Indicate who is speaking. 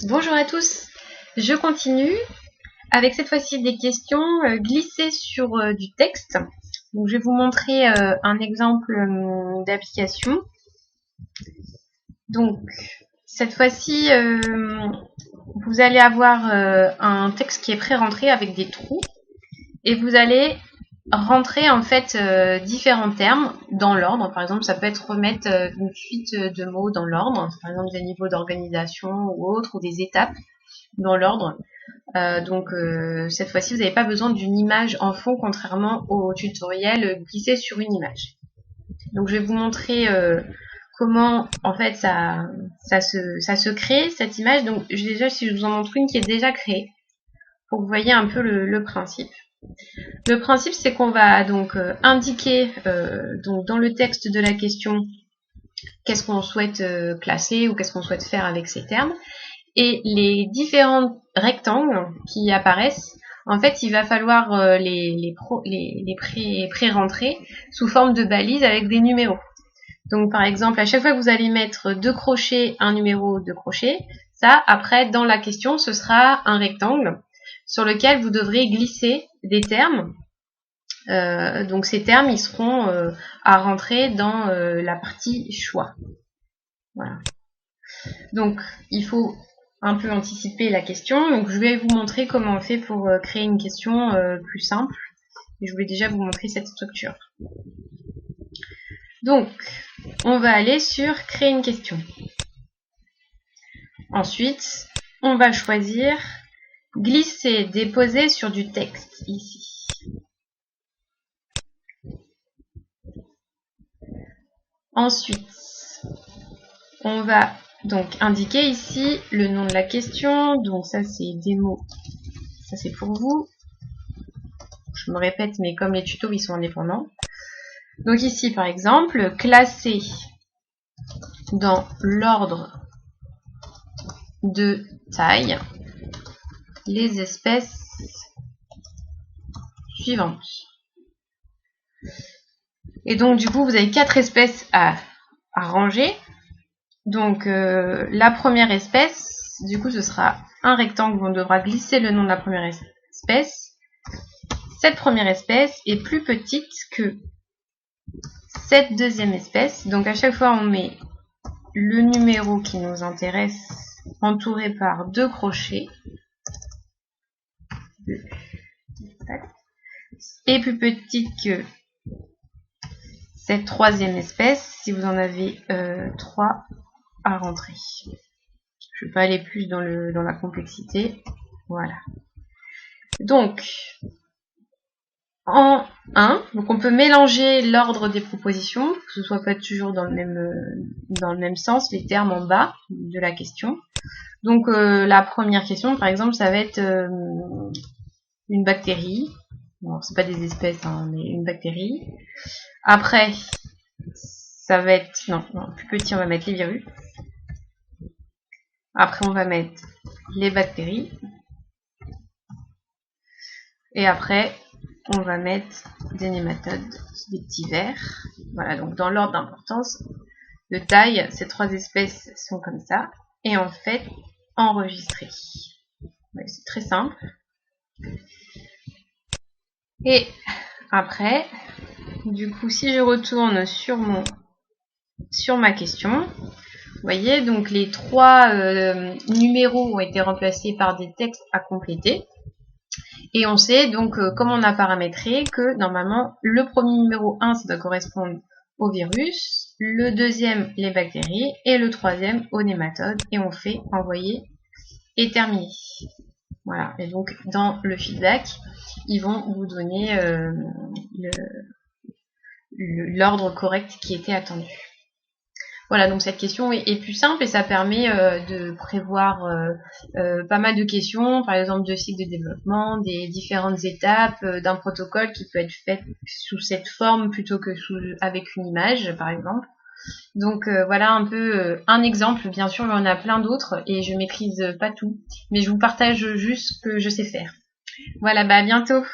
Speaker 1: Bonjour à tous, je continue avec cette fois-ci des questions glissées sur du texte. Donc, je vais vous montrer un exemple d'application. Donc cette fois-ci, vous allez avoir un texte qui est pré-rentré avec des trous et vous allez rentrer en fait différents termes dans l'ordre. Par exemple, ça peut être remettre une suite de mots dans l'ordre, par exemple des niveaux d'organisation ou autres, ou des étapes dans l'ordre. Cette fois-ci, vous n'avez pas besoin d'une image en fond, contrairement au tutoriel glissé sur une image. Donc je vais vous montrer comment en fait ça se crée cette image. Donc déjà, si je vous en montre une qui est déjà créée, pour que vous voyez un peu le principe. Le principe, c'est qu'on va donc indiquer donc dans le texte de la question qu'est-ce qu'on souhaite classer ou qu'est-ce qu'on souhaite faire avec ces termes. Et les différents rectangles qui apparaissent, en fait, il va falloir les pré-rentrer sous forme de balises avec des numéros. Donc, par exemple, à chaque fois que vous allez mettre 2 crochets, un numéro de crochet, ça, après, dans la question, ce sera un rectangle sur lequel vous devrez glisser des termes. Donc, ces termes, ils seront à rentrer dans la partie choix. Voilà. Donc, il faut un peu anticiper la question. Donc, je vais vous montrer comment on fait pour créer une question plus simple. Et je voulais déjà vous montrer cette structure. Donc, on va aller sur créer une question. Ensuite, on va choisir glisser, déposer sur du texte ici. Ensuite, on va donc indiquer ici le nom de la question. Donc ça c'est des mots, ça c'est pour vous. Je me répète, mais comme les tutos ils sont indépendants. Donc ici par exemple, classer dans l'ordre de taille les espèces suivantes. Et donc du coup vous avez 4 espèces à ranger. Donc la première espèce, du coup ce sera un rectangle où on devra glisser le nom de la première espèce. Cette première espèce est plus petite que cette deuxième espèce. Donc à chaque fois on met le numéro qui nous intéresse entouré par 2 crochets. Et plus petite que cette troisième espèce, si vous en avez 3 à rentrer. Je ne vais pas aller plus dans la complexité. Voilà. Donc, en 1, donc on peut mélanger l'ordre des propositions, que ce soit pas toujours dans le même sens, les termes en bas de la question. Donc, la première question, par exemple, ça va être une bactérie. Bon, c'est pas des espèces, hein, mais une bactérie. Après, ça va être... Non, plus petit, on va mettre les virus. Après, on va mettre les bactéries. Et après, on va mettre des nématodes, des petits vers. Voilà, donc dans l'ordre d'importance de taille, ces 3 espèces sont comme ça. Et en fait, enregistrer. Ouais, c'est très simple. Et après, du coup, si je retourne sur ma question, vous voyez, donc les 3 numéros ont été remplacés par des textes à compléter. Et on sait donc, comme on a paramétré, que normalement, le premier numéro 1, ça doit correspondre au virus, le deuxième, les bactéries, et le troisième, aux nématodes. Et on fait envoyer et terminer. Voilà. Et donc, dans le feedback, ils vont vous donner l'ordre correct qui était attendu. Voilà, donc cette question est plus simple et ça permet de prévoir pas mal de questions, par exemple de cycle de développement, des différentes étapes, d'un protocole qui peut être fait sous cette forme plutôt que avec une image, par exemple. Donc voilà un peu un exemple. Bien sûr, il y en a plein d'autres et je maîtrise pas tout, mais je vous partage juste ce que je sais faire. Voilà, à bientôt.